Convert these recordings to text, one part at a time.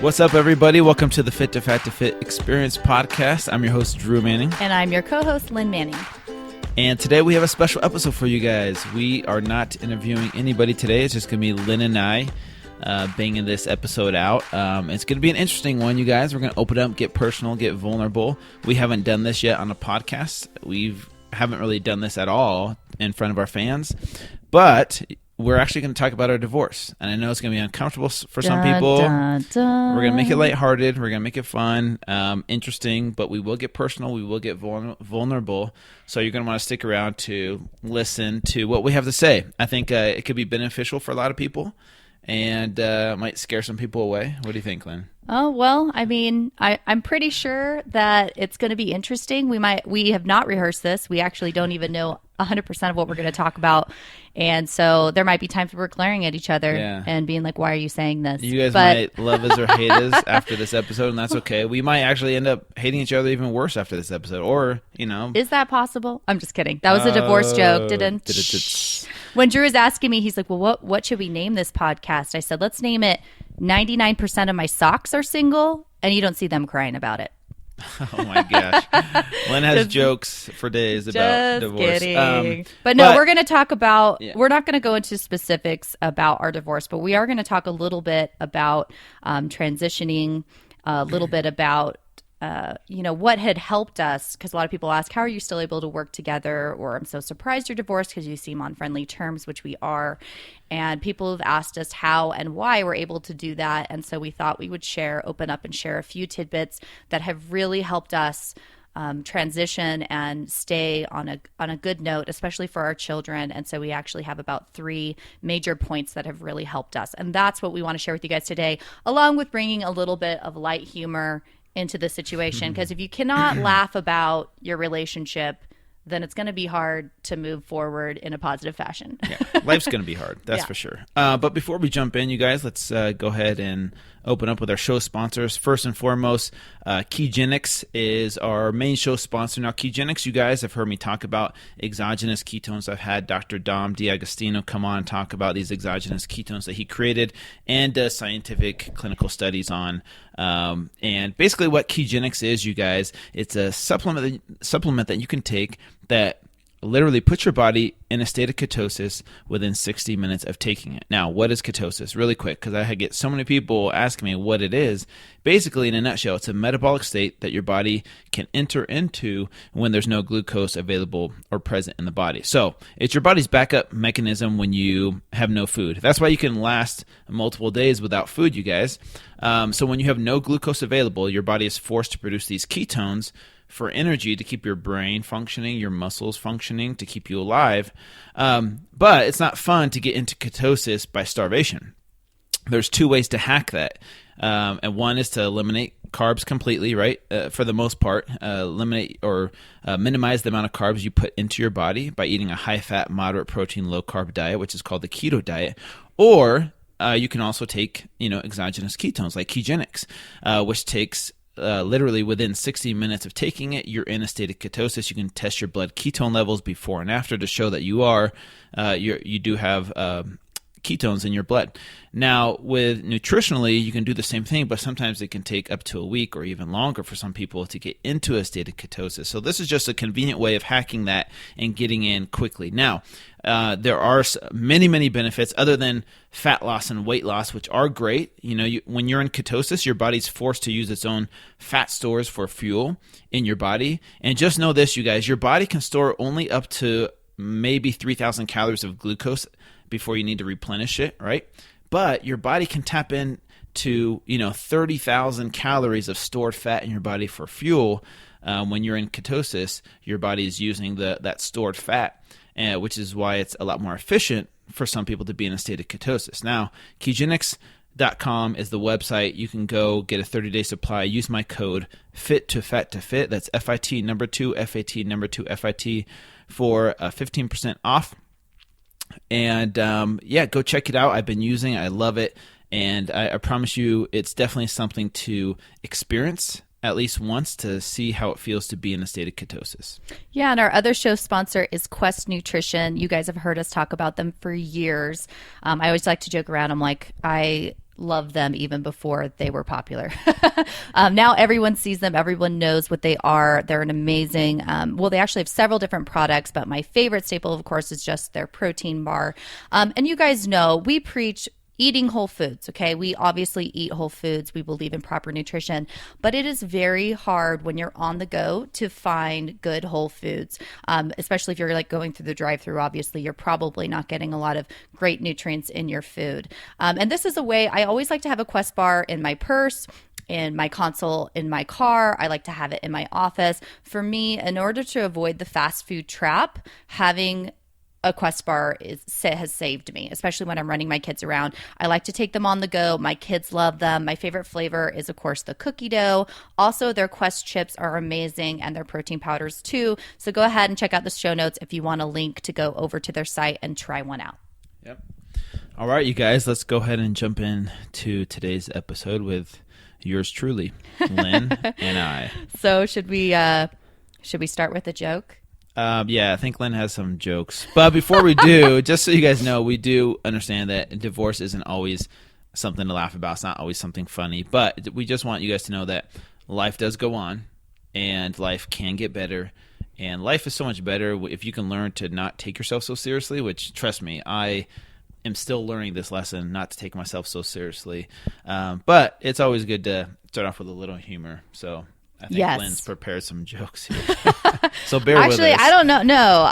What's up, everybody? Welcome to the Fit to Fat to Fit Experience podcast. I'm your host, Drew Manning. And I'm your co-host, Lynn Manning. And today we have a special episode for you guys. We are not interviewing anybody today. It's just going to be Lynn and I banging this episode out. It's going to be an interesting one, you guys. We're going to open up, get personal, get vulnerable. We haven't done this yet on a podcast. We haven't really done this at all in front of our fans. But we're actually going to talk about our divorce. And I know it's going to be uncomfortable for some people. We're going to make it lighthearted. We're going to make it fun, interesting, but we will get personal. We will get vulnerable. So you're going to want to stick around to listen to what we have to say. I think it could be beneficial for a lot of people and might scare some people away. What do you think, Glen? Oh, well, I mean, I'm pretty sure that it's going to be interesting. We have not rehearsed this. We actually don't even know 100% of what we're going to talk about. And so there might be times where we're glaring at each other and being like, why are you saying this? You guys might love us or hate us after this episode, and that's okay. We might actually end up hating each other even worse after this episode, or, you know. Is that possible? I'm just kidding. That was a divorce joke. When Drew was asking me, he's like, well, what should we name this podcast? I said, let's name it 99% of my socks are single, and you don't see them crying about it. Oh my gosh. Lynn has jokes for days about divorce. Kidding. But we're going to talk about, we're not going to go into specifics about our divorce, but we are going to talk a little bit about transitioning, a little bit about what had helped us, because a lot of people ask, how are you still able to work together? Or I'm so surprised you're divorced because you seem on friendly terms, which we are. And people have asked us how and why we're able to do that. And so we thought we would open up and share a few tidbits that have really helped us transition and stay on a good note, especially for our children. And so we actually have about 3 major points that have really helped us. And that's what we want to share with you guys today, along with bringing a little bit of light humor into the situation, because if you cannot laugh about your relationship, then it's going to be hard to move forward in a positive fashion. Life's going to be hard, that's for sure. But before we jump in, you guys, let's go ahead and open up with our show sponsors. First and foremost, Ketogenic is our main show sponsor. Now, Ketogenic, you guys have heard me talk about exogenous ketones. I've had Dr. Dom D'Agostino come on and talk about these exogenous ketones that he created and does scientific clinical studies on. And basically what Ketogenic is, you guys, it's a supplement that you can take that literally puts your body in a state of ketosis within 60 minutes of taking it. Now, what is ketosis? Really quick, because I get so many people asking me what it is. Basically, in a nutshell, it's a metabolic state that your body can enter into when there's no glucose available or present in the body. So it's your body's backup mechanism when you have no food. That's why you can last multiple days without food, you guys. So when you have no glucose available, your body is forced to produce these ketones for energy to keep your brain functioning, your muscles functioning, to keep you alive. But it's not fun to get into ketosis by starvation. There's 2 ways to hack that. And one is to eliminate carbs completely, right? For the most part, eliminate or minimize the amount of carbs you put into your body by eating a high-fat, moderate protein, low-carb diet, which is called the keto diet. Or you can also take, exogenous ketones like Ketogenic, which takes literally within 60 minutes of taking it, you're in a state of ketosis. You can test your blood ketone levels before and after to show that you do have ketones in your blood. Now, with nutritionally, you can do the same thing, but sometimes it can take up to a week or even longer for some people to get into a state of ketosis. So this is just a convenient way of hacking that and getting in quickly. Now, there are many, many benefits other than fat loss and weight loss, which are great. When you're in ketosis, your body's forced to use its own fat stores for fuel in your body. And just know this, you guys, your body can store only up to maybe 3,000 calories of glucose before you need to replenish it, right? But your body can tap into 30,000 calories of stored fat in your body for fuel. When you're in ketosis, your body is using that stored fat, which is why it's a lot more efficient for some people to be in a state of ketosis. Now, Ketogenic.com is the website. You can go get a 30-day supply. Use my code FIT2FAT2FIT. That's FIT number 2, FAT number 2, FIT for 15% off. And go check it out. I've been using it. I love it. And I promise you it's definitely something to experience at least once to see how it feels to be in a state of ketosis. Yeah, and our other show sponsor is Quest Nutrition. You guys have heard us talk about them for years. I always like to joke around. I'm like, I loved them even before they were popular. Now everyone sees them. Everyone knows what they are. They're an amazing, well, they actually have several different products, but my favorite staple, of course, is just their protein bar. And you guys know we preach eating whole foods, okay? We obviously eat whole foods. We believe in proper nutrition, but it is very hard when you're on the go to find good whole foods, especially if you're like going through the drive-thru. Obviously, you're probably not getting a lot of great nutrients in your food. And this is a way, I always like to have a Quest bar in my purse, in my console, in my car. I like to have it in my office. For me, in order to avoid the fast food trap, having a Quest bar has saved me, especially when I'm running my kids around. I like to take them on the go. My kids love them. My favorite flavor is, of course, the cookie dough. Also, their Quest chips are amazing, and their protein powders too. So go ahead and check out the show notes if you want a link to go over to their site and try one out. Yep. All right, you guys, let's go ahead and jump in to today's episode with yours truly, Lynn and I. So should we start with a joke? Yeah, I think Lynn has some jokes. But before we do, just so you guys know, we do understand that divorce isn't always something to laugh about. It's not always something funny. But we just want you guys to know that life does go on, and life can get better. And life is so much better if you can learn to not take yourself so seriously, which, trust me, I am still learning this lesson, not to take myself so seriously. But it's always good to start off with a little humor. So I think Lynn's prepared some jokes here. So bear with us. Actually, I don't know. No,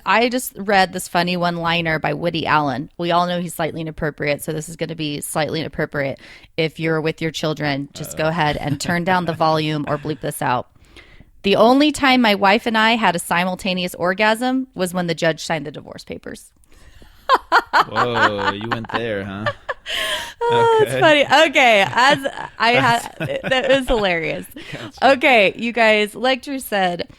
I just read this funny one-liner by Woody Allen. We all know he's slightly inappropriate, so this is going to be slightly inappropriate. If you're with your children, just go ahead and turn down the volume or bleep this out. The only time my wife and I had a simultaneous orgasm was when the judge signed the divorce papers. Whoa, you went there, huh? Oh, okay. That's funny. Okay, that was hilarious. Gotcha. Okay, you guys, like Drew said,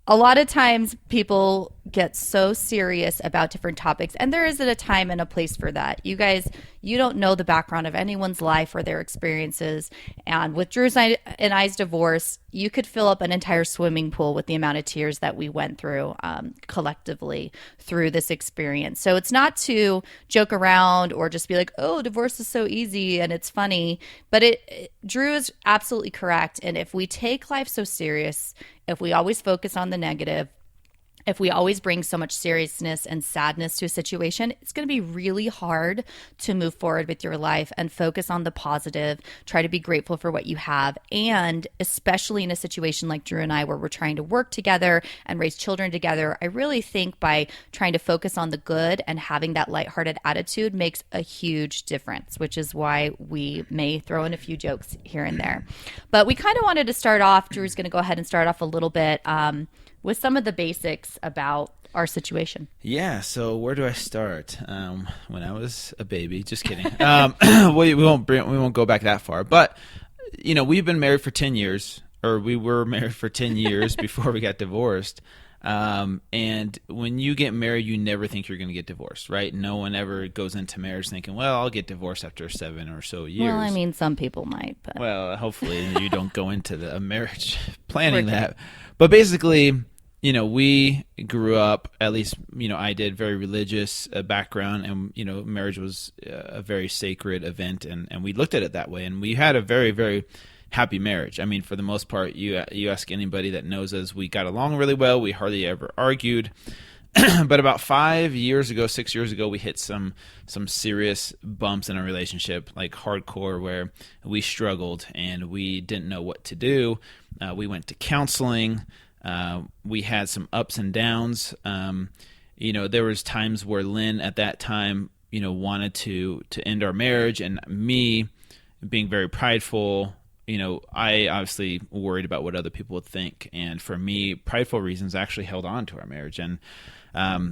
a lot of times people get so serious about different topics, and there isn't a time and a place for that. You guys, you don't know the background of anyone's life or their experiences. And with Drew's and I's divorce, you could fill up an entire swimming pool with the amount of tears that we went through collectively through this experience. So it's not to joke around or just be like, oh, divorce is so easy and it's funny. But Drew is absolutely correct. And if we take life so serious, if we always focus on the negative, if we always bring so much seriousness and sadness to a situation, it's going to be really hard to move forward with your life and focus on the positive, try to be grateful for what you have. And especially in a situation like Drew and I, where we're trying to work together and raise children together, I really think by trying to focus on the good and having that lighthearted attitude makes a huge difference, which is why we may throw in a few jokes here and there. But we kind of wanted to start off, Drew's going to go ahead and start off a little bit with some of the basics about our situation. Yeah, so where do I start? When I was a baby, just kidding. We won't go back that far. But we've been married for 10 years, or we were married for 10 years before we got divorced. And when you get married, you never think you're going to get divorced, right? No one ever goes into marriage thinking, well, I'll get divorced after 7 or so years. Well, I mean, some people might. But. Well, hopefully you don't go into a marriage planning that. But basically, we grew up, at least, I did, very religious background, and, marriage was a very sacred event, and we looked at it that way. And we had a very, very happy marriage. I mean, for the most part, you ask anybody that knows us, we got along really well. We hardly ever argued. But about 6 years ago, we hit some serious bumps in our relationship, like hardcore, where we struggled and we didn't know what to do. We went to counseling. We had some ups and downs. There was times where Lynn at that time, wanted to end our marriage, and me being very prideful, I obviously worried about what other people would think. And for me, prideful reasons actually held on to our marriage. And,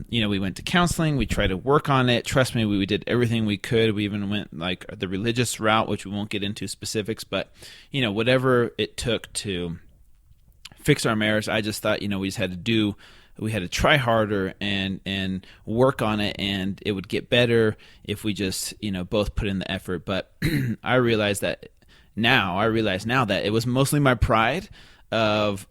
we went to counseling. We tried to work on it. Trust me, we did everything we could. We even went like the religious route, which we won't get into specifics, but, whatever it took to fix our marriage, I just thought, we had to try harder and work on it, and it would get better if we just, both put in the effort. But I realize now that it was mostly my pride of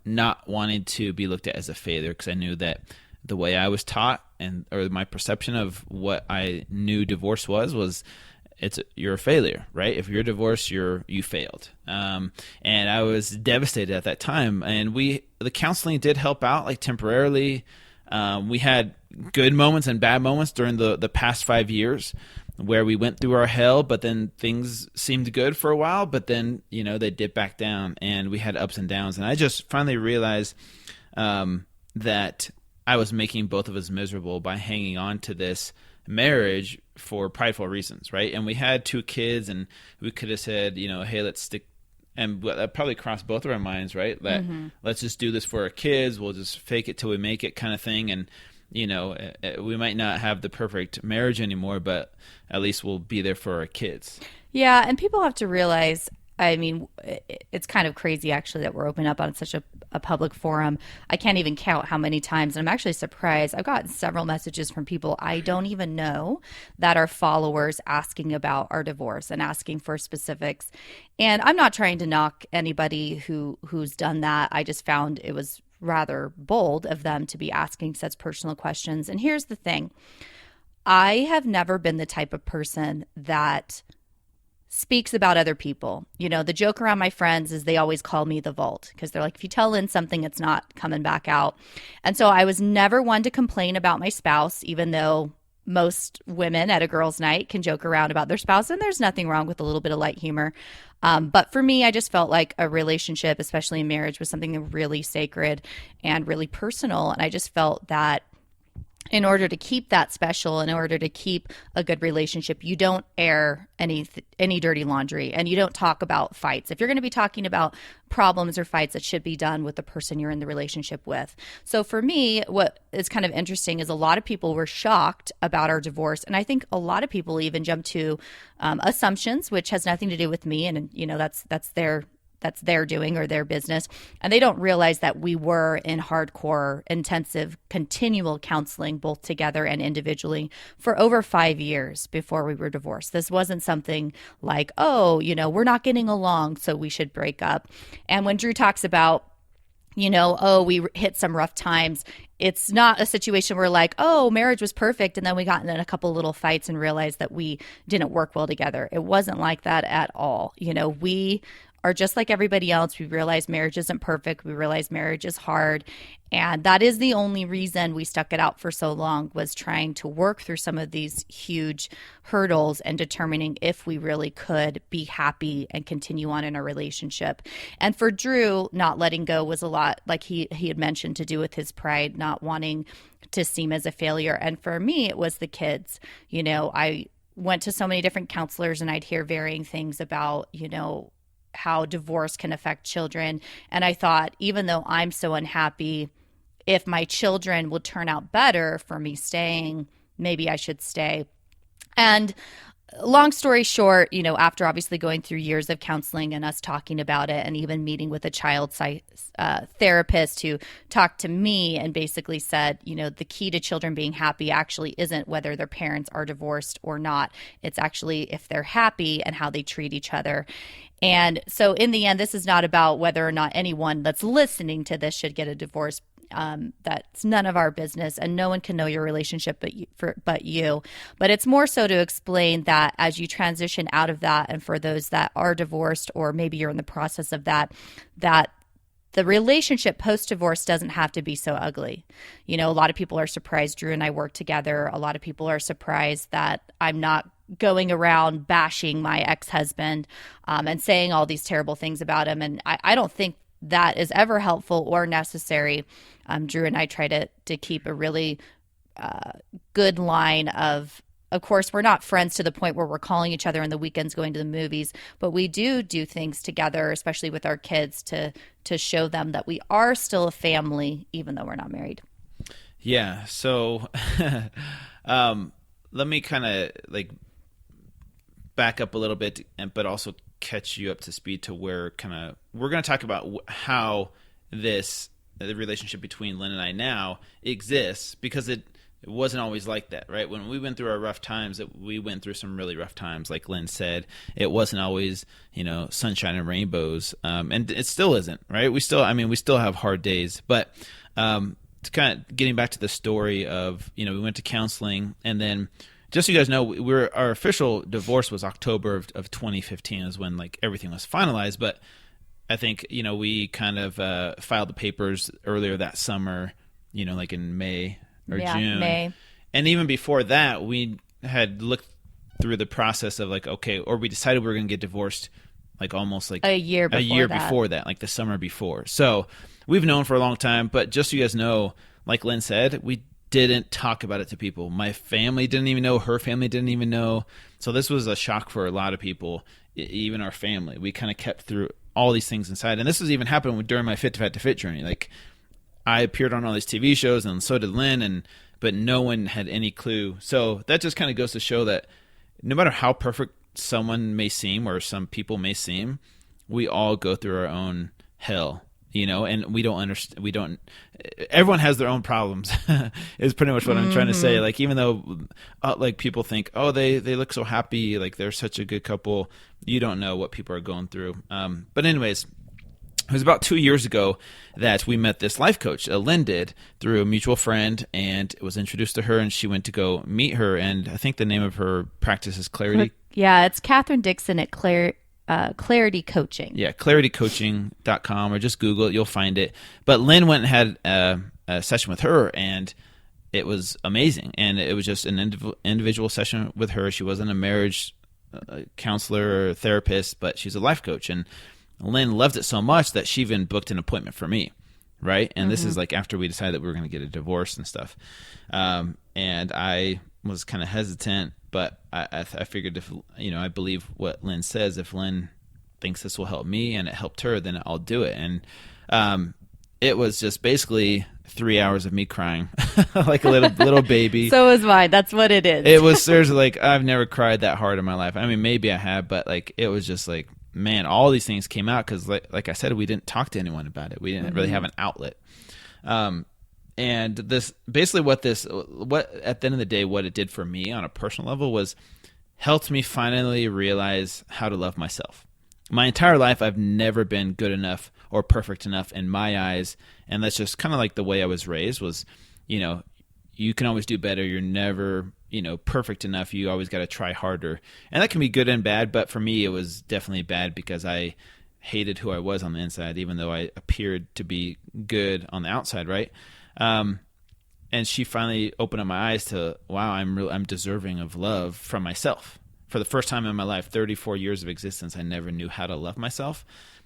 not wanting to be looked at as a failure, because I knew that the way I was taught or my perception of what I knew divorce was you're a failure, right? If you're divorced, you failed. And I was devastated at that time. And the counseling did help out, like temporarily. We had good moments and bad moments during the past 5 years where we went through our hell, but then things seemed good for a while, but then, they dipped back down and we had ups and downs. And I just finally realized that I was making both of us miserable by hanging on to this marriage for prideful reasons, right? And we had 2 kids, and we could have said, hey, let's stick, and that probably crossed both of our minds, right? That let's just do this for our kids. We'll just fake it till we make it, kind of thing. And we might not have the perfect marriage anymore, but at least we'll be there for our kids. Yeah, and people have to realize, I mean, it's kind of crazy actually that we're opening up on such a public forum. I can't even count how many times, and I'm actually surprised. I've gotten several messages from people I don't even know that are followers asking about our divorce and asking for specifics. And I'm not trying to knock anybody who's done that. I just found it was rather bold of them to be asking such personal questions. And here's the thing. I have never been the type of person that speaks about other people. The joke around my friends is they always call me the vault, because they're like, if you tell Lynn something, it's not coming back out. And so I was never one to complain about my spouse, even though most women at a girls' night can joke around about their spouse, and there's nothing wrong with a little bit of light humor. But for me, I just felt like a relationship, especially in marriage, was something really sacred and really personal. And I just felt that in order to keep that special, in order to keep a good relationship, you don't air any dirty laundry, and you don't talk about fights. If you're going to be talking about problems or fights, it should be done with the person you're in the relationship with. So for me, what is kind of interesting is a lot of people were shocked about our divorce, and I think a lot of people even jumped to assumptions, which has nothing to do with me, and that's their doing or their business. And they don't realize that we were in hardcore, intensive, continual counseling, both together and individually, for over 5 years before we were divorced. This wasn't something like, we're not getting along, so we should break up. And when Drew talks about, we hit some rough times, it's not a situation where like, marriage was perfect, and then we got in a couple little fights and realized that we didn't work well together. It wasn't like that at all. We are just like everybody else. We realize marriage isn't perfect. We realize marriage is hard. And that is the only reason we stuck it out for so long, was trying to work through some of these huge hurdles and determining if we really could be happy and continue on in a relationship. And for Drew, not letting go was a lot, like he had mentioned, to do with his pride, not wanting to seem as a failure. And for me, it was the kids. I went to so many different counselors, and I'd hear varying things about, how divorce can affect children. And I thought, even though I'm so unhappy, if my children will turn out better for me staying, maybe I should stay. And long story short, after obviously going through years of counseling and us talking about it, and even meeting with a child therapist who talked to me and basically said, the key to children being happy actually isn't whether their parents are divorced or not. It's actually if they're happy and how they treat each other. And so in the end, this is not about whether or not anyone that's listening to this should get a divorce. That's none of our business, and no one can know your relationship but you. But it's more so to explain that as you transition out of that, and for those that are divorced, or maybe you're in the process of that the relationship post-divorce doesn't have to be so ugly. A lot of people are surprised Drew and I work together. A lot of people are surprised that I'm not going around bashing my ex-husband and saying all these terrible things about him. And I don't think that is ever helpful or necessary. Drew and I try to keep a really good line of course, we're not friends to the point where we're calling each other on the weekends, going to the movies, but we do things together, especially with our kids, to show them that we are still a family, even though we're not married. Yeah. So let me kind of back up a little bit, but also catch you up to speed to where we're going to talk about how the relationship between Lynn and I now exists, because it wasn't always like that, right? When we went through our rough times, we went through some really rough times. Like Lynn said, it wasn't always, sunshine and rainbows. And it still isn't, right? We still have hard days, but to kind of getting back to the story of, we went to counseling, and then, just so you guys know, our official divorce was October of 2015 is when like everything was finalized. But I think, we kind of filed the papers earlier that summer, like in May or June. May. And even before that, we had looked through the process of like, okay, or we decided we were going to get divorced like almost like a year before that, like the summer before. So we've known for a long time, but just so you guys know, like Lynn said, we didn't talk about it to people. My family didn't even know. Her family didn't even know. So this was a shock for a lot of people, even our family. We kind of kept through all these things inside. And this was even happening during my Fit to Fat to Fit journey. Like I appeared on all these TV shows and so did Lynn, but no one had any clue. So that just kind of goes to show that no matter how perfect someone may seem or some people may seem, we all go through our own hell, and we don't understand. Everyone has their own problems is pretty much what I'm trying to say. Like, even though like people think, oh, they look so happy, like they're such a good couple, you don't know what people are going through. But anyways, it was about 2 years ago that we met this life coach, Lynn did, through a mutual friend, and it was introduced to her, and she went to go meet her. And I think the name of her practice is Clarity. Yeah, it's Catherine Dixon at Clarity Coaching. Yeah, claritycoaching.com, or just Google it. You'll find it. But Lynn went and had a session with her, and it was amazing. And it was just an individual session with her. She wasn't a marriage counselor or therapist, but she's a life coach. And Lynn loved it so much that she even booked an appointment for me, right? And this is like after we decided that we were going to get a divorce and stuff. And I was kind of hesitant, but I figured if, I believe what Lynn says, if Lynn thinks this will help me and it helped her, then I'll do it. And it was just basically 3 hours of me crying like a little baby. So was mine. That's what it is. It was seriously like, I've never cried that hard in my life. I mean, maybe I have, but like, it was just like, man, all these things came out because, like I said, we didn't talk to anyone about it. We didn't really have an outlet. And this basically what at the end of the day, what it did for me on a personal level was helped me finally realize how to love myself. My entire life, I've never been good enough or perfect enough in my eyes. And that's just kind of like the way I was raised was, you can always do better. You're never, perfect enough. You always got to try harder. And that can be good and bad. But for me, it was definitely bad because I hated who I was on the inside, even though I appeared to be good on the outside, right? And she finally opened up my eyes to, wow, I'm deserving of love from myself. For the first time in my life, 34 years of existence, I never knew how to love myself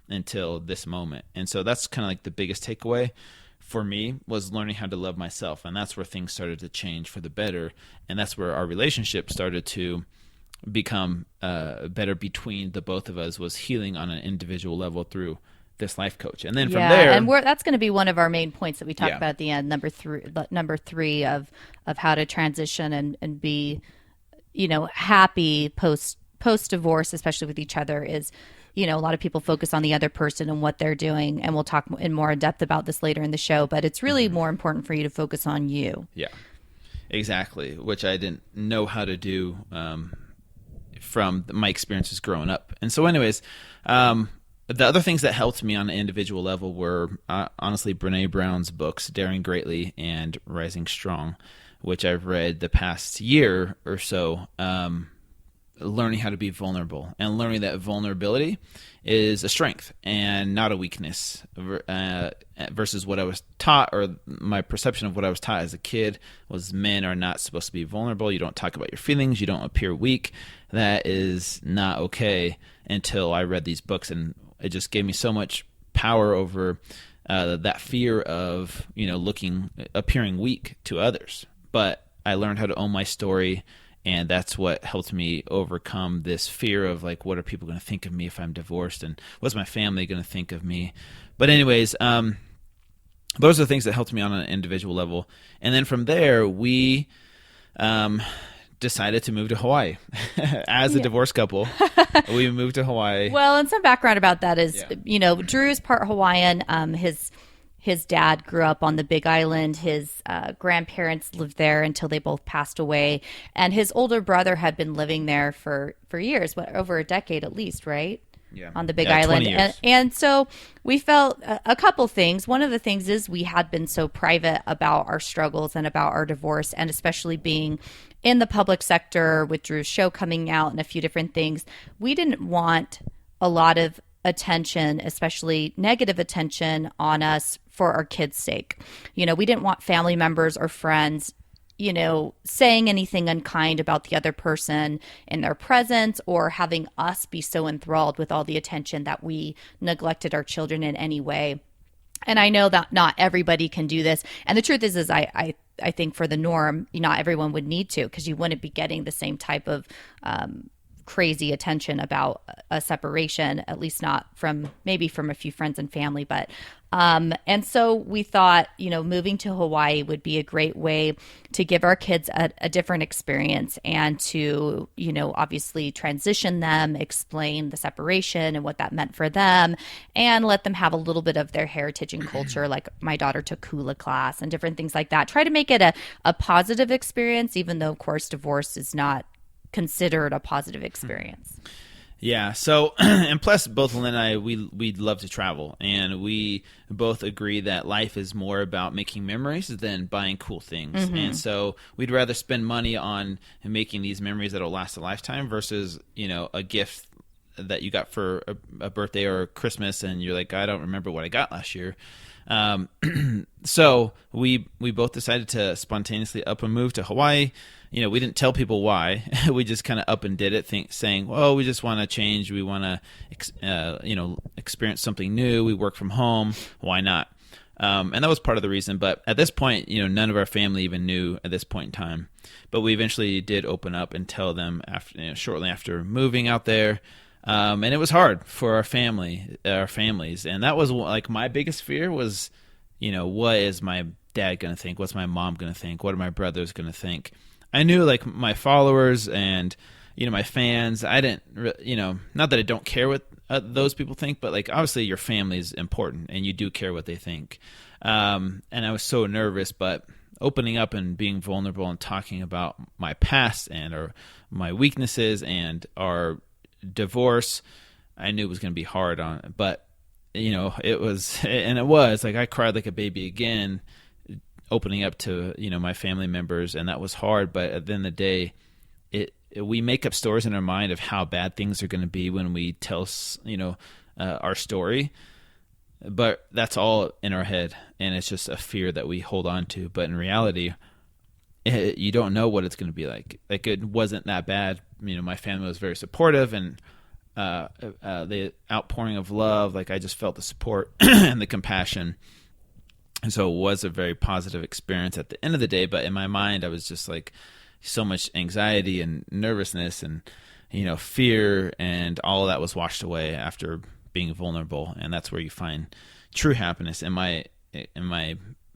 until this moment. And so that's kind of like the biggest takeaway for me was learning how to love myself. And that's where things started to change for the better. And that's where our relationship started to become better between the both of us, was healing on an individual level through this life coach. And then from there, and that's going to be one of our main points that we talk about at the end, number three of how to transition and be, happy post divorce, especially with each other, is, a lot of people focus on the other person and what they're doing, and we'll talk in more depth about this later in the show, but it's really more important for you to focus on you. Yeah, exactly, which I didn't know how to do from my experiences growing up. And so anyways, the other things that helped me on an individual level were honestly Brene Brown's books, Daring Greatly and Rising Strong, which I've read the past year or so, learning how to be vulnerable and learning that vulnerability is a strength and not a weakness, versus what I was taught, or my perception of what I was taught as a kid was men are not supposed to be vulnerable. You don't talk about your feelings. You don't appear weak. That is not okay, until I read these books, and it just gave me so much power over that fear of, appearing weak to others. But I learned how to own my story, and that's what helped me overcome this fear of, like, what are people going to think of me if I'm divorced, and what's my family going to think of me? But anyways, those are the things that helped me on an individual level. And then from there, we decided to move to Hawaii. As a divorced couple, we moved to Hawaii. Well, and some background about that is, Drew is part Hawaiian. His dad grew up on the Big Island. His grandparents lived there until they both passed away. And his older brother had been living there for years, over a decade at least, right? on the Big Island. And so we felt a couple things. One of the things is we had been so private about our struggles and about our divorce, and especially being in the public sector with Drew's show coming out and a few different things. We didn't want a lot of attention, especially negative attention, on us for our kids' sake. We didn't want family members or friends saying anything unkind about the other person in their presence, or having us be so enthralled with all the attention that we neglected our children in any way. And I know that not everybody can do this. And the truth is I think for the norm, not everyone would need to, because you wouldn't be getting the same type of crazy attention about a separation, at least not from a few friends and family. But and so we thought, moving to Hawaii would be a great way to give our kids a different experience, and to, obviously transition them, explain the separation and what that meant for them, and let them have a little bit of their heritage and culture. Like my daughter took hula class and different things like that. Try to make it a positive experience, even though, of course, divorce is not considered a positive experience. Yeah. So, and plus both Lynn and I, we love to travel, and we both agree that life is more about making memories than buying cool things. Mm-hmm. And so we'd rather spend money on making these memories that'll last a lifetime versus, a gift that you got for a birthday or Christmas, and you're like, I don't remember what I got last year. So we both decided to spontaneously up and move to Hawaii. We didn't tell people why. We just kind of up and did it, saying, well, we just want to change. We want to, experience something new. We work from home. Why not? And that was part of the reason. But at this point, none of our family even knew at this point in time. But we eventually did open up and tell them after, shortly after moving out there. And it was hard for our families. And that was like my biggest fear was, what is my dad going to think? What's my mom going to think? What are my brothers going to think? I knew like my followers and, my fans, I didn't, not that I don't care what those people think, but like obviously your family is important and you do care what they think. And I was so nervous, but opening up and being vulnerable and talking about my past or my weaknesses and our divorce, I knew it was going to be hard on it, but it was like I cried like a baby again, opening up to my family members, and that was hard. But at the end of the day, we make up stories in our mind of how bad things are going to be when we tell our story, but that's all in our head, and it's just a fear that we hold on to. But in reality, you don't know what it's going to be like. Like it wasn't that bad. My family was very supportive, and the outpouring of love, like I just felt the support and the compassion. And so it was a very positive experience at the end of the day. But in my mind, I was just like so much anxiety and nervousness and, fear, and all of that was washed away after being vulnerable. And that's where you find true happiness in my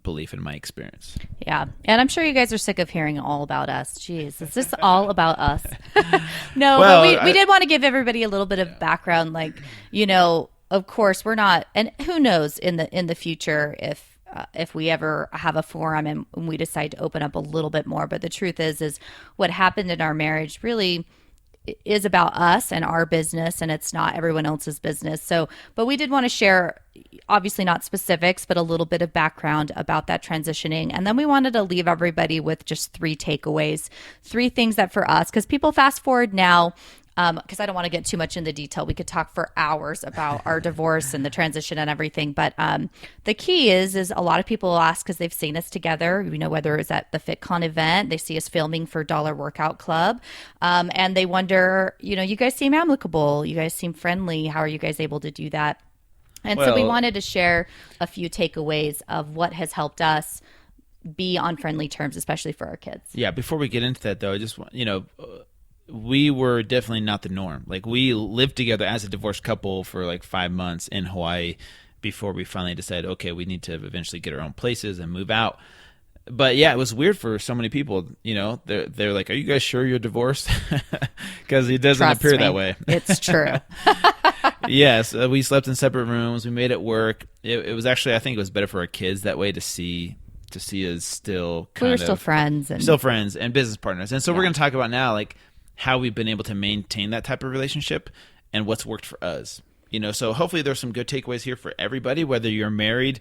belief, in my experience. Yeah. And I'm sure you guys are sick of hearing all about us. Jeez, is this all about us? No, well, but we did want to give everybody a little bit of background. Like, of course we're not, and who knows in the future if we ever have a forum and we decide to open up a little bit more. But the truth is what happened in our marriage really is about us and our business, and it's not everyone else's business. So, but we did want to share, obviously not specifics, but a little bit of background about that transitioning. And then we wanted to leave everybody with just 3 takeaways, 3 things that for us, because people fast forward now, because I don't want to get too much into detail. We could talk for hours about our divorce and the transition and everything. But the key is a lot of people ask because they've seen us together, whether it's at the FitCon event, they see us filming for Dollar Workout Club, and they wonder, you guys seem amicable, you guys seem friendly. How are you guys able to do that? And so we wanted to share a few takeaways of what has helped us be on friendly terms, especially for our kids. Yeah. Before we get into that, though, I just want, we were definitely not the norm. Like we lived together as a divorced couple for like 5 months in Hawaii before we finally decided, okay, we need to eventually get our own places and move out. But yeah, it was weird for so many people. They're like, "Are you guys sure you're divorced?" Because it doesn't appear that way. It's true. Yes, we slept in separate rooms. We made it work. It was actually, I think, it was better for our kids that way to see us still we were still friends and business partners. And so we're going to talk about now, like, how we've been able to maintain that type of relationship and what's worked for us. So hopefully there's some good takeaways here for everybody, whether you're married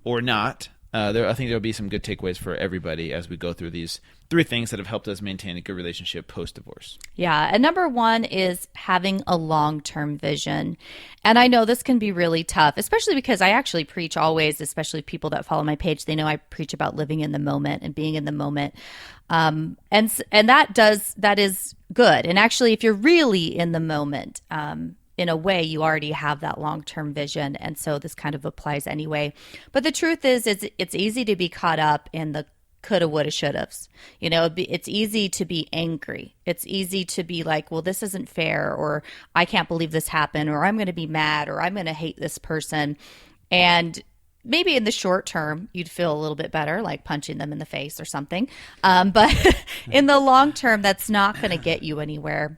or not. I think there'll be some good takeaways for everybody as we go through these 3 things that have helped us maintain a good relationship post-divorce. Yeah. And number 1 is having a long-term vision. And I know this can be really tough, especially because I actually preach always, especially people that follow my page, they know I preach about living in the moment and being in the moment. And that is good. And actually, if you're really in the moment, in a way, you already have that long-term vision. And so this kind of applies anyway. But the truth is, it's easy to be caught up in the coulda, woulda, shouldas. It's easy to be angry. It's easy to be like, well, this isn't fair, or I can't believe this happened, or I'm going to be mad, or I'm going to hate this person. And maybe in the short term, you'd feel a little bit better, like punching them in the face or something. But in the long term, that's not going to get you anywhere.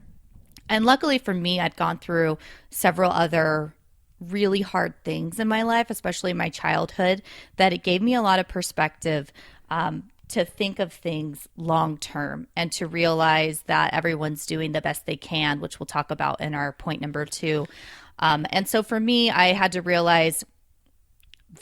And luckily for me, I'd gone through several other really hard things in my life, especially in my childhood, that it gave me a lot of perspective to think of things long term and to realize that everyone's doing the best they can, which we'll talk about in our point number 2. And so for me, I had to realize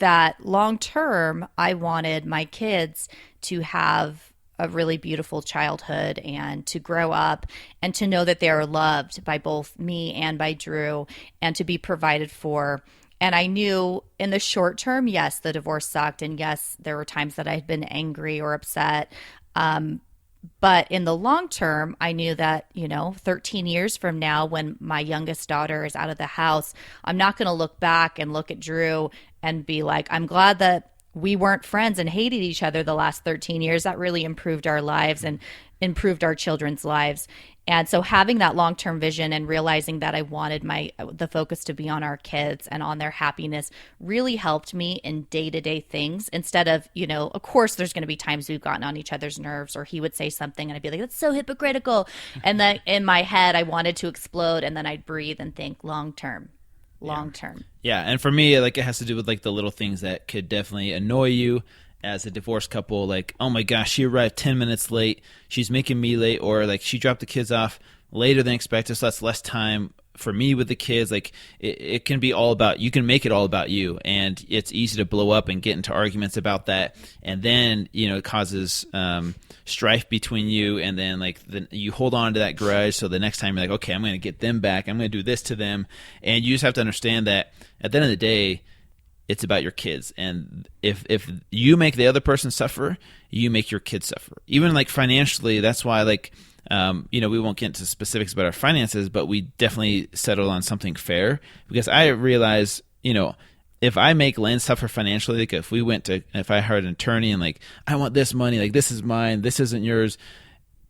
that long term, I wanted my kids to have a really beautiful childhood and to grow up and to know that they are loved by both me and by Drew and to be provided for. And I knew in the short term, yes, the divorce sucked. And yes, there were times that I had been angry or upset. But in the long term, I knew that, 13 years from now, when my youngest daughter is out of the house, I'm not going to look back and look at Drew and be like, I'm glad that we weren't friends and hated each other the last 13 years. That really improved our lives and improved our children's lives. And so having that long-term vision and realizing that I wanted the focus to be on our kids and on their happiness really helped me in day-to-day things instead of, of course there's going to be times we've gotten on each other's nerves or he would say something and I'd be like, that's so hypocritical. And then in my head, I wanted to explode and then I'd breathe and think long-term. Yeah. And for me, it has to do with the little things that could definitely annoy you as a divorced couple. Like, oh my gosh, she arrived 10 minutes late. She's making me late. Or she dropped the kids off later than expected. So that's less time for me with the kids. It can be all about, you can make it all about you. And it's easy to blow up and get into arguments about that. And then, it causes strife between you. And then you hold on to that grudge. So the next time you're like, okay, I'm going to get them back. I'm going to do this to them. And you just have to understand that at the end of the day, it's about your kids. And if you make the other person suffer, you make your kids suffer. Even financially, that's why we won't get into specifics about our finances, but we definitely settled on something fair because I realize, if I make Lynn suffer financially, if I hired an attorney and I want this money, this is mine, this isn't yours.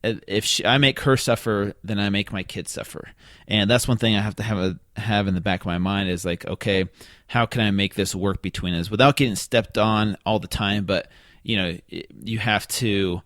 If I make her suffer, then I make my kids suffer. And that's one thing I have to have in the back of my mind is okay, how can I make this work between us without getting stepped on all the time? But, you have to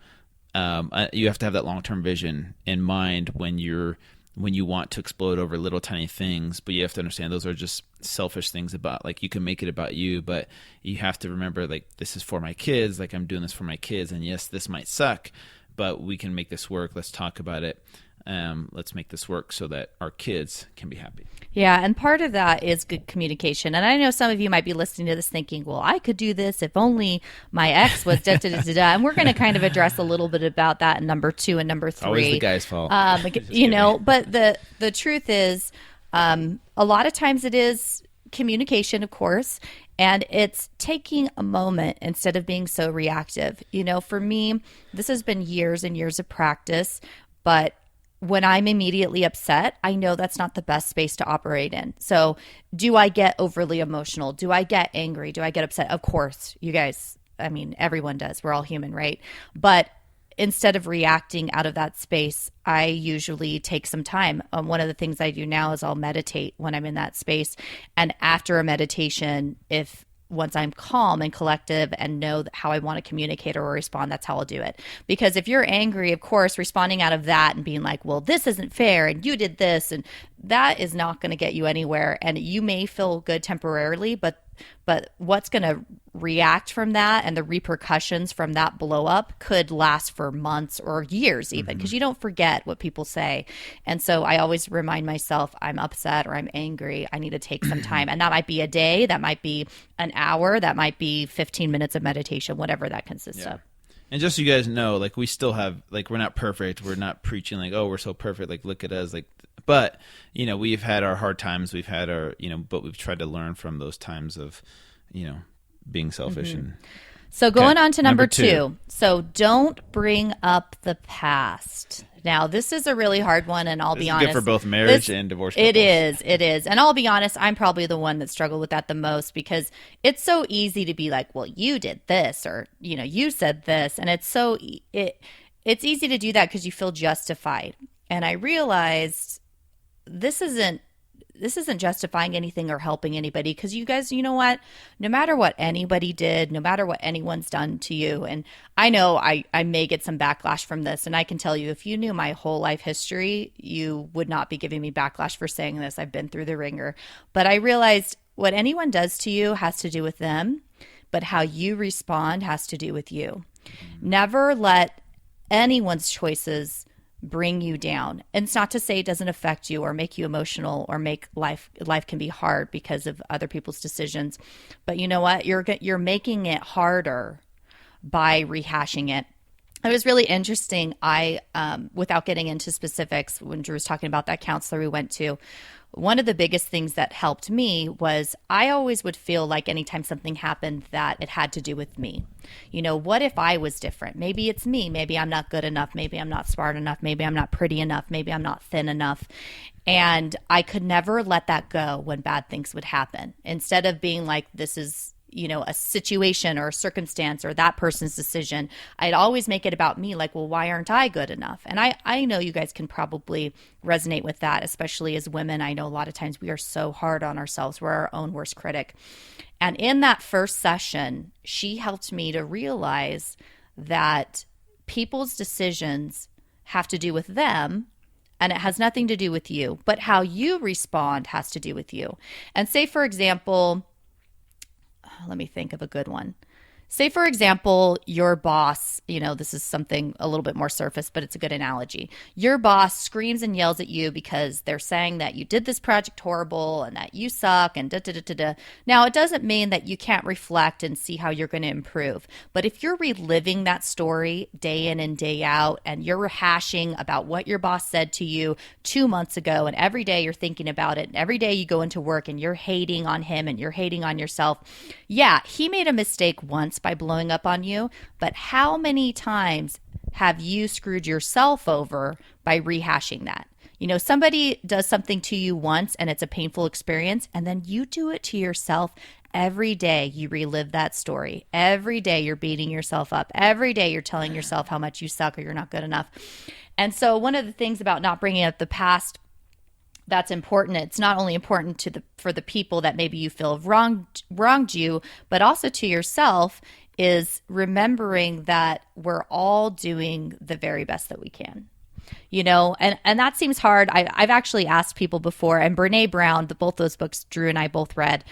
have that long-term vision in mind when you want to explode over little tiny things, but you have to understand those are just selfish things about you can make it about you, but you have to remember this is for my kids. I'm doing this for my kids. And yes, this might suck, but we can make this work. Let's talk about it. Let's make this work so that our kids can be happy. Yeah, and part of that is good communication. And I know some of you might be listening to this thinking, well, I could do this if only my ex was da-da-da-da-da. And we're going to kind of address a little bit about that in number 2 and number 3. Always the guy's fault. But the truth is, a lot of times it is communication, of course, and it's taking a moment instead of being so reactive. For me, this has been years and years of practice, but when I'm immediately upset, I know that's not the best space to operate in. So do I get overly emotional? Do I get angry? Do I get upset? Of course, you guys, everyone does. We're all human, right? But instead of reacting out of that space, I usually take some time. One of the things I do now is I'll meditate when I'm in that space. And after a meditation, once I'm calm and collective and know how I want to communicate or respond, that's how I'll do it. Because if you're angry, of course, responding out of that and being like, well, this isn't fair and you did this, and that is not going to get you anywhere. And you may feel good temporarily, but what's going to react from that and the repercussions from that blow up could last for months or years even, because you don't forget what people say. And so I always remind myself, I'm upset or I'm angry, I need to take some time. And that might be a day, that might be an hour, that might be 15 minutes of meditation, whatever that consists of. And just so you guys know, like, we still have, like, we're not perfect. We're not preaching like, oh, we're so perfect, like, look at us, like, but, you know, we've had our hard times, we've had our, you know, but we've tried to learn from those times of, you know, being selfish. And so going on to number two. So don't bring up the past. Now, this is a really hard one, and I'll be honest. Good for both marriage and divorce couples. It is. And I'll be honest, I'm probably the one that struggled with that the most, because it's so easy to be like, well, you did this, or, you know, you said this. And it's easy to do that because you feel justified. And I realized this isn't justifying anything or helping anybody, because you guys, you know what? No matter what anybody did, no matter what anyone's done to you, and I know I may get some backlash from this, and I can tell you, if you knew my whole life history, you would not be giving me backlash for saying this. I've been through the ringer. But I realized what anyone does to you has to do with them, but how you respond has to do with you. Never let anyone's choices bring you down. And it's not to say it doesn't affect you or make you emotional or make life can be hard because of other people's decisions. But you know what? You're making it harder by rehashing it. It was really interesting. Without getting into specifics, when Drew was talking about that counselor we went to, one of the biggest things that helped me was I always would feel like anytime something happened that it had to do with me. You know, what if I was different? Maybe it's me. Maybe I'm not good enough. Maybe I'm not smart enough. Maybe I'm not pretty enough. Maybe I'm not thin enough. And I could never let that go when bad things would happen. Instead of being like, this is, you know, a situation or a circumstance or that person's decision, I'd always make it about me, like, well, why aren't I good enough? And I know you guys can probably resonate with that, especially as women. I know a lot of times we are so hard on ourselves. We're our own worst critic. And in that first session, she helped me to realize that people's decisions have to do with them, and it has nothing to do with you, but how you respond has to do with you. And say, for example, let me think of a good one. Say, for example, your boss, you know, this is something a little bit more surface, but it's a good analogy. Your boss screams and yells at you because they're saying that you did this project horrible and that you suck and da-da-da-da-da. Now, it doesn't mean that you can't reflect and see how you're going to improve. But if you're reliving that story day in and day out, and you're rehashing about what your boss said to you 2 months ago, and every day you're thinking about it, and every day you go into work and you're hating on him and you're hating on yourself, yeah, he made a mistake once by blowing up on you, but how many times have you screwed yourself over by rehashing that? You know, somebody does something to you once and it's a painful experience, and then you do it to yourself every day. You relive that story. Every day you're beating yourself up. Every day you're telling yourself how much you suck or you're not good enough. And so one of the things about not bringing up the past that's important, it's not only important for the people that maybe you feel have wronged you, but also to yourself, is remembering that we're all doing the very best that we can. You know, and that seems hard. I've actually asked people before, and Brene Brown, both those books Drew and I both read,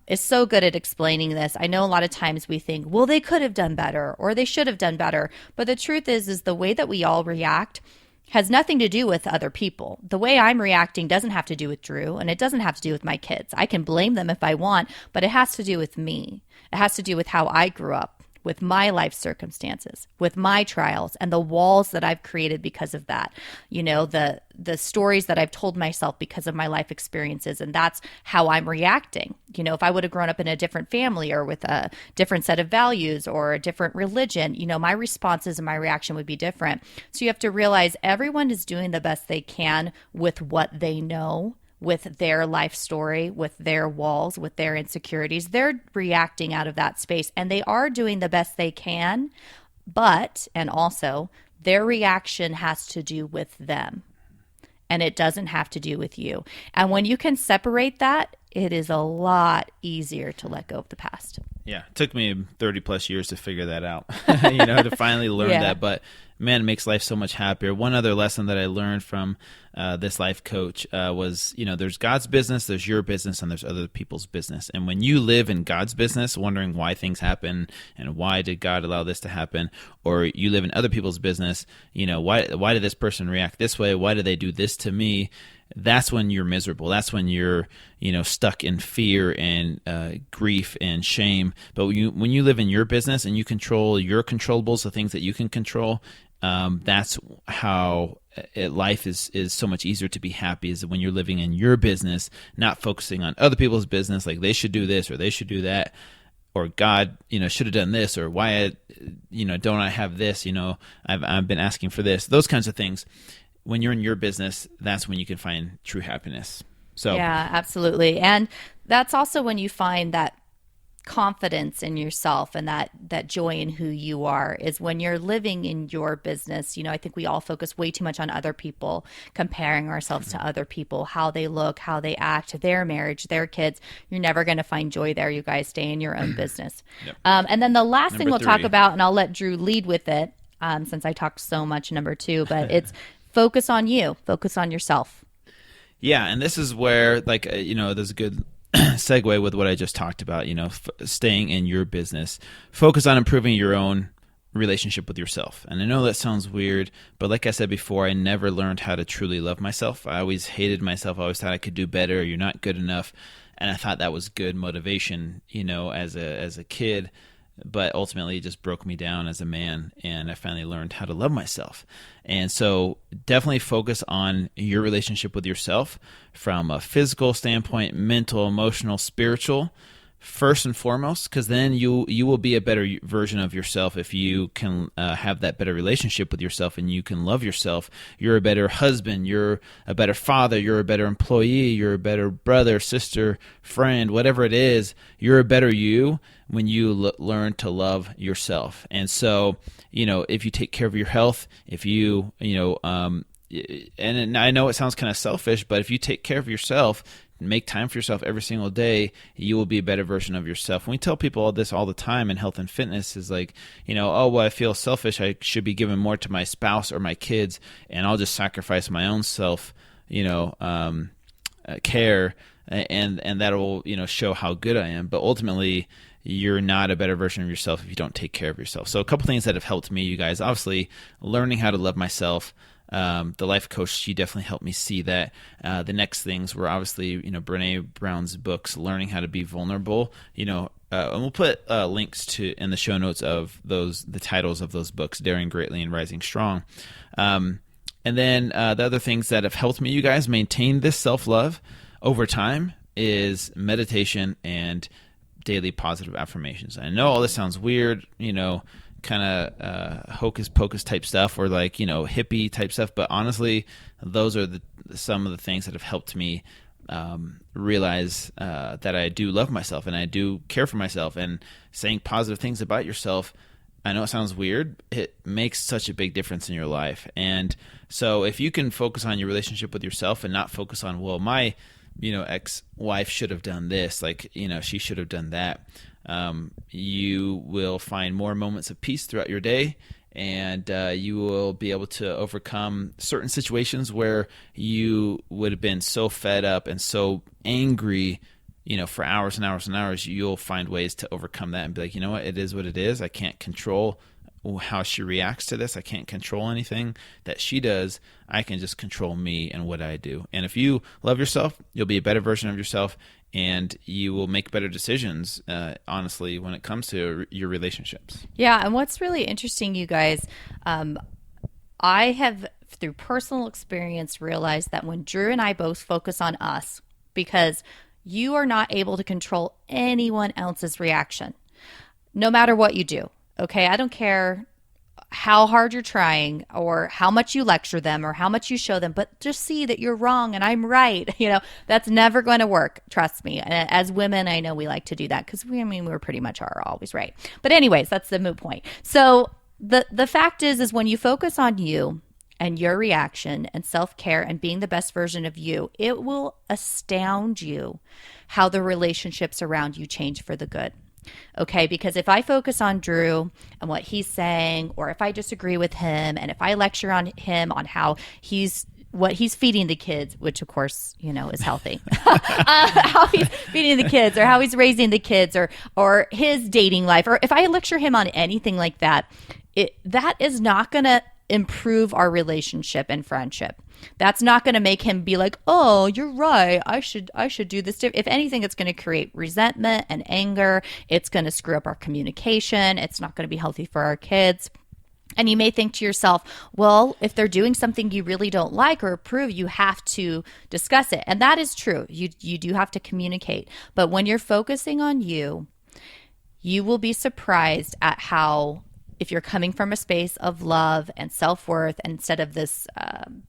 is so good at explaining this. I know a lot of times we think, well, they could have done better or they should have done better. But the truth is the way that we all react has nothing to do with other people. The way I'm reacting doesn't have to do with Drew, and it doesn't have to do with my kids. I can blame them if I want, but it has to do with me. It has to do with how I grew up, with my life circumstances, with my trials, and the walls that I've created because of that. You know, the stories that I've told myself because of my life experiences, and that's how I'm reacting. You know, if I would have grown up in a different family or with a different set of values or a different religion, you know, my responses and my reaction would be different. So you have to realize everyone is doing the best they can with what they know, with their life story, with their walls, with their insecurities. They're reacting out of that space, and they are doing the best they can, and also their reaction has to do with them, and it doesn't have to do with you. And when you can separate that, it is a lot easier to let go of the past. Yeah, it took me 30 plus years to figure that out, you know, to finally learn that. But man, it makes life so much happier. One other lesson that I learned from this life coach was, there's God's business, there's your business, and there's other people's business. And when you live in God's business, wondering why things happen and why did God allow this to happen, or you live in other people's business, why did this person react this way? Why did they do this to me? That's when you're miserable. That's when you're, stuck in fear and grief and shame. But when you live in your business and you control your controllables, the things that you can control, that's how life is so much easier to be happy, is when you're living in your business, not focusing on other people's business, like they should do this or they should do that, or God, should have done this, or why, don't I have this? I've been asking for this. Those kinds of things. When you're in your business, that's when you can find true happiness. So yeah, absolutely. And that's also when you find that confidence in yourself and that joy in who you are, is when you're living in your business. I think we all focus way too much on other people, comparing ourselves to other people, how they look, how they act, their marriage, their kids. You're never going to find joy there. You guys stay in your own business. Yep. And then the last thing we'll talk about, and I'll let Drew lead with it, since I talked so much, number 2, but it's focus on you, focus on yourself. Yeah. And this is where, there's a good segue with what I just talked about, staying in your business. Focus on improving your own relationship with yourself. And I know that sounds weird, but like I said before, I never learned how to truly love myself. I always hated myself. I always thought I could do better. You're not good enough. And I thought that was good motivation, as a kid. But ultimately, it just broke me down as a man, and I finally learned how to love myself. And so definitely focus on your relationship with yourself from a physical standpoint, mental, emotional, spiritual, first and foremost, because then you will be a better version of yourself if you can have that better relationship with yourself and you can love yourself. You're a better husband, you're a better father, you're a better employee, you're a better brother, sister, friend, whatever it is. You're a better you when you learn to love yourself. And so, if you take care of your health, if you, and I know it sounds kind of selfish, but if you take care of yourself, make time for yourself every single day, you will be a better version of yourself. And we tell people all this all the time in health and fitness is like, I feel selfish. I should be giving more to my spouse or my kids, and I'll just sacrifice my own self, care, and that will, show how good I am. But ultimately, you're not a better version of yourself if you don't take care of yourself. So a couple things that have helped me, you guys, obviously learning how to love myself. The life coach, she definitely helped me see that. The next things were obviously, Brené Brown's books, Learning How to Be Vulnerable, and we'll put links in the show notes of the titles of those books, Daring Greatly and Rising Strong. And then the other things that have helped me, you guys, maintain this self-love over time is meditation and daily positive affirmations. I know all this sounds weird, kind of hocus pocus type stuff, or like, hippie type stuff. But honestly, those are some of the things that have helped me realize that I do love myself and I do care for myself. And saying positive things about yourself, I know it sounds weird, it makes such a big difference in your life. And so if you can focus on your relationship with yourself and not focus on, well, my ex-wife should have done this, like, she should have done that, you will find more moments of peace throughout your day, and you will be able to overcome certain situations where you would have been so fed up and so angry, for hours and hours and hours. You'll find ways to overcome that and be like, you know what, it is what it is. I can't control how she reacts to this. I can't control anything that she does. I can just control me and what I do. And if you love yourself, you'll be a better version of yourself, and you will make better decisions, honestly, when it comes to your relationships. Yeah, and what's really interesting, you guys, I have, through personal experience, realized that when Drew and I both focus on us, because you are not able to control anyone else's reaction, no matter what you do. Okay, I don't care how hard you're trying or how much you lecture them or how much you show them, but just see that you're wrong and I'm right. That's never going to work. Trust me. And as women, I know we like to do that because we're pretty much are always right. But anyways, that's the moot point. So the fact is when you focus on you and your reaction and self-care and being the best version of you, it will astound you how the relationships around you change for the good. Okay, because if I focus on Drew and what he's saying, or if I disagree with him, and if I lecture on him on what he's feeding the kids, which of course, is healthy, how he's feeding the kids or how he's raising the kids or his dating life, or if I lecture him on anything like that, that is not going to improve our relationship and friendship. That's not going to make him be like, oh, you're right, I should do this. If anything, it's going to create resentment and anger. It's going to screw up our communication. It's not going to be healthy for our kids. And you may think to yourself, well, if they're doing something you really don't like or approve, you have to discuss it. And that is true. You do have to communicate. But when you're focusing on you will be surprised at how, if you're coming from a space of love and self-worth, instead of this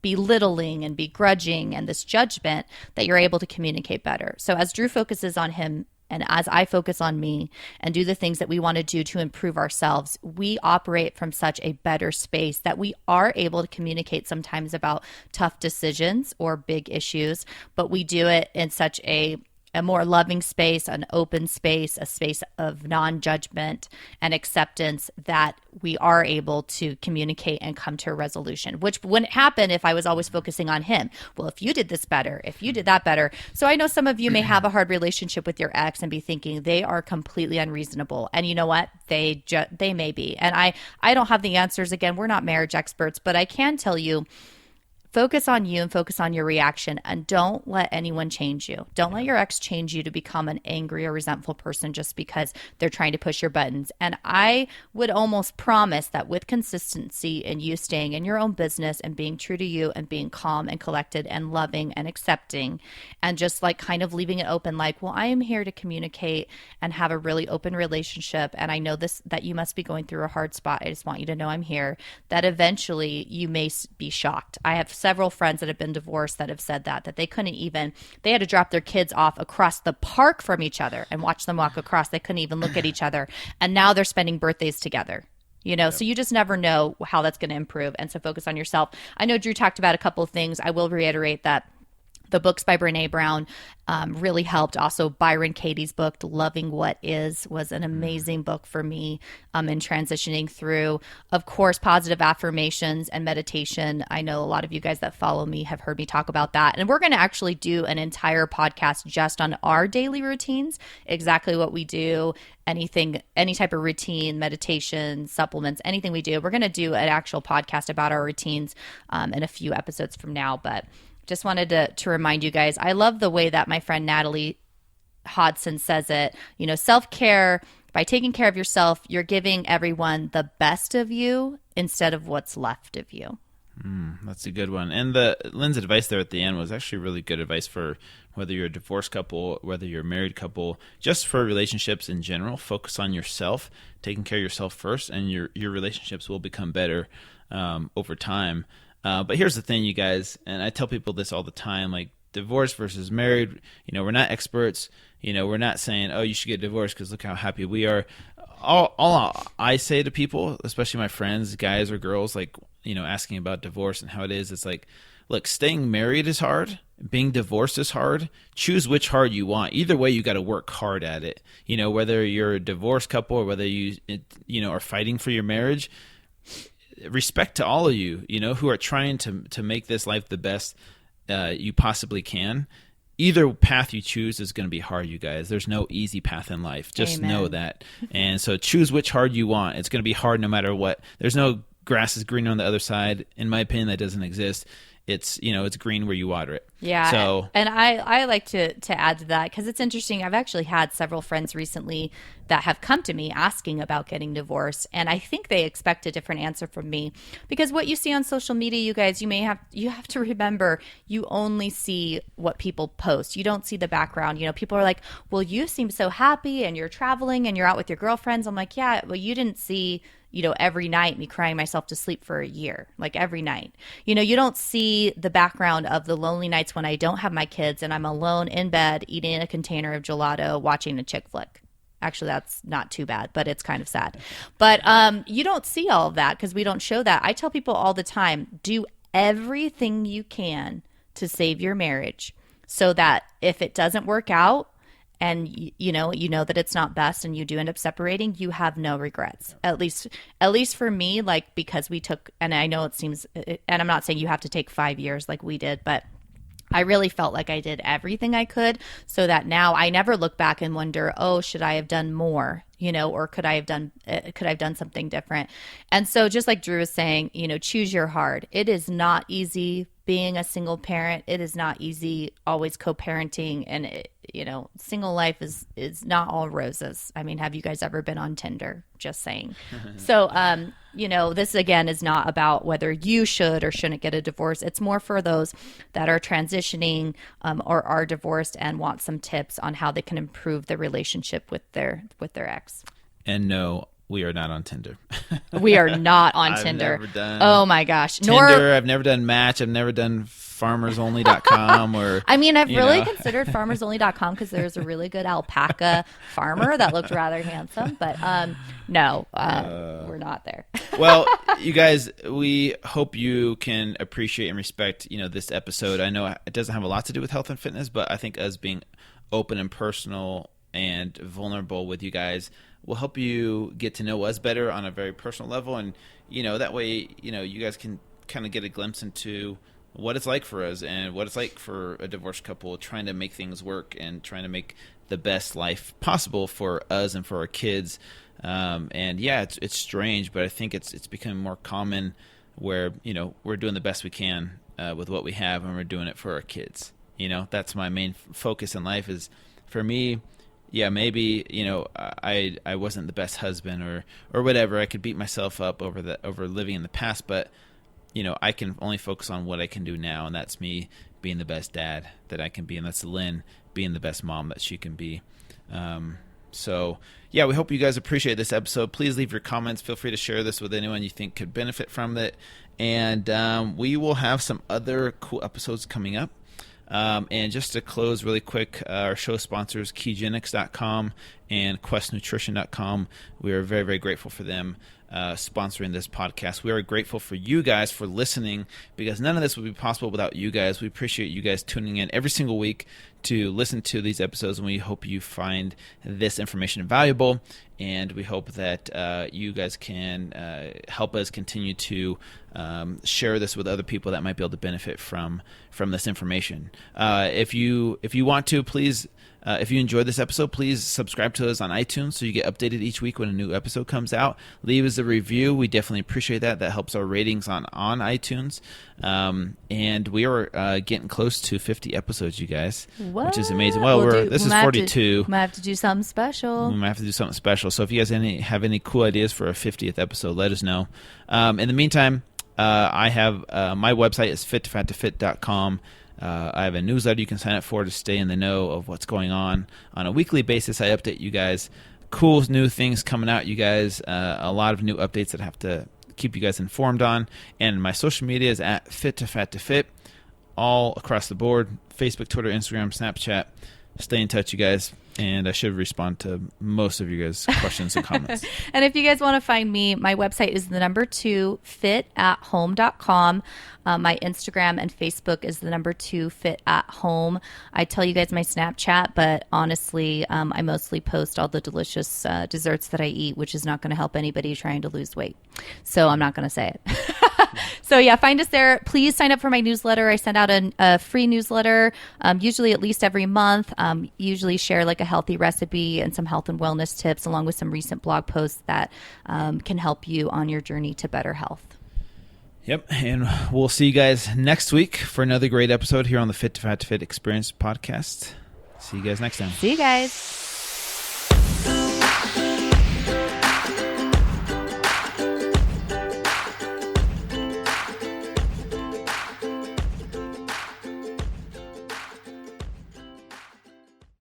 belittling and begrudging and this judgment, that you're able to communicate better. So as Drew focuses on him, and as I focus on me and do the things that we want to do to improve ourselves, we operate from such a better space that we are able to communicate sometimes about tough decisions or big issues, but we do it in such a more loving space, an open space, a space of non-judgment and acceptance, that we are able to communicate and come to a resolution, which wouldn't happen if I was always focusing on him. Well, if you did this better, if you did that better. So I know some of you may have a hard relationship with your ex and be thinking they are completely unreasonable. And you know what? They may be. And I don't have the answers. Again, we're not marriage experts, but I can tell you, focus on you and focus on your reaction, and don't let anyone change you. Don't let your ex change you to become an angry or resentful person just because they're trying to push your buttons. And I would almost promise that with consistency and you staying in your own business and being true to you and being calm and collected and loving and accepting and just like kind of leaving it open, like, well, I am here to communicate and have a really open relationship. And I know that you must be going through a hard spot. I just want you to know I'm here. That eventually you may be shocked. I have several friends that have been divorced that have said that they had to drop their kids off across the park from each other and watch them walk across. They couldn't even look at each other. And now they're spending birthdays together. Yep. So you just never know how that's going to improve. And so focus on yourself. I know Drew talked about a couple of things. I will reiterate that the books by Brene Brown really helped. Also, Byron Katie's book, Loving What Is, was an amazing book for me in transitioning through, of course, positive affirmations and meditation. I know a lot of you guys that follow me have heard me talk about that. And we're going to actually do an entire podcast just on our daily routines, exactly what we do, any type of routine, meditation, supplements, anything we do. We're going to do an actual podcast about our routines in a few episodes from now. But just wanted to remind you guys, I love the way that my friend Natalie Hodson says it. Self-care, by taking care of yourself, you're giving everyone the best of you instead of what's left of you. That's a good one. And Lynn's advice there at the end was actually really good advice for whether you're a divorced couple, whether you're a married couple, just for relationships in general. Focus on yourself, taking care of yourself first, and your relationships will become better over time. But here's the thing, you guys, and I tell people this all the time, like divorce versus married, we're not experts. We're not saying, oh, you should get divorced because look how happy we are. All I say to people, especially my friends, guys or girls, like, asking about divorce and how it is, it's like, look, staying married is hard. Being divorced is hard. Choose which hard you want. Either way, you got to work hard at it. Whether you're a divorced couple or whether you are fighting for your marriage. Respect to all of you, who are trying to make this life the best you possibly can. Either path you choose is going to be hard, you guys. There's no easy path in life. Just Amen. know that. And so choose which hard you want. It's going to be hard no matter what. There's no grass is green on the other side. In my opinion, that doesn't exist. It's it's green where you water it. Yeah. So, and I like to add to that because it's interesting. I've actually had several friends recently that have come to me asking about getting divorced, and I think they expect a different answer from me because what you see on social media, you guys, you have to remember you only see what people post. You don't see the background. People are like, "Well, you seem so happy and you're traveling and you're out with your girlfriends." I'm like, "Yeah, well, you didn't see every night me crying myself to sleep for a year, like every night. You don't see the background of the lonely nights when I don't have my kids and I'm alone in bed eating a container of gelato, watching a chick flick. Actually, that's not too bad, but it's kind of sad. But you don't see all of that because we don't show that. I tell people all the time, do everything you can to save your marriage so that if it doesn't work out, you know that it's not best and you do end up separating, you have no regrets. At least for me, like, because we took, and I know it seems, and I'm not saying you have to take 5 years like we did, but I really felt like I did everything I could, so that now I never look back and wonder, oh, should I have done more, or could I have done something different? And so just like Drew was saying, choose your hard. It is not easy being a single parent. It is not easy always co-parenting, and single life is not all roses. I mean, have you guys ever been on Tinder? Just saying. So, this again is not about whether you should or shouldn't get a divorce. It's more for those that are transitioning or are divorced and want some tips on how they can improve their relationship with their ex. And no, we are not on Tinder. We are not on I've Tinder. Never done oh my gosh. Tinder. I've never done Match. I've never done farmersonly.com or I mean, I've really considered farmersonly.com because there's a really good alpaca farmer that looked rather handsome, but no, we're not there. Well, you guys, we hope you can appreciate and respect, this episode. I know it doesn't have a lot to do with health and fitness, but I think us being open and personal and vulnerable with you guys will help you get to know us better on a very personal level. And, that way, you guys can kind of get a glimpse into what it's like for us and what it's like for a divorced couple trying to make things work and trying to make the best life possible for us and for our kids. And yeah, it's strange, but I think it's becoming more common where, we're doing the best we can with what we have, and we're doing it for our kids. That's my main focus in life is, for me, yeah, maybe, I wasn't the best husband or whatever. I could beat myself up over living in the past, but I can only focus on what I can do now, and that's me being the best dad that I can be, and that's Lynn being the best mom that she can be. So, yeah, we hope you guys appreciate this episode. Please leave your comments. Feel free to share this with anyone you think could benefit from it. And we will have some other cool episodes coming up. And just to close really quick, our show sponsors, Ketogenics.com and QuestNutrition.com. We are very, very grateful for them sponsoring this podcast. We are grateful for you guys for listening, because none of this would be possible without you guys. We appreciate you guys tuning in every single week to listen to these episodes, and we hope you find this information valuable, and we hope that you guys can help us continue to share this with other people that might be able to benefit from this information. If you want to, please, if you enjoyed this episode, please subscribe to us on iTunes so you get updated each week when a new episode comes out. Leave us a review. We definitely appreciate that. That helps our ratings on iTunes. And we are getting close to 50 episodes, you guys, which is amazing. Well, this is 42. We might have to do something special. We might have to do something special. So if you guys have any cool ideas for a 50th episode, let us know. In the meantime, I have my website is fit2fat2fit.com. I have a newsletter you can sign up for to stay in the know of what's going on a weekly basis. I update you guys. Cool new things coming out, you guys. A lot of new updates that I have to keep you guys informed on. And my social media is at fit2fat2fit, all across the board. Facebook, Twitter, Instagram, Snapchat. Stay in touch, you guys. And I should respond to most of you guys' questions and comments. And if you guys want to find me, my website is the number 2 fitathome.com. My Instagram and Facebook is the number 2 fitathome. I tell you guys my Snapchat, but honestly, I mostly post all the delicious desserts that I eat, which is not going to help anybody trying to lose weight. So I'm not going to say it. So yeah, find us there. Please sign up for my newsletter. I send out a free newsletter, usually at least every month. Usually share like a healthy recipe and some health and wellness tips, along with some recent blog posts that can help you on your journey to better health. Yep, and we'll see you guys next week for another great episode here on the Fit to Fat to Fit Experience podcast. See you guys next time. See you guys.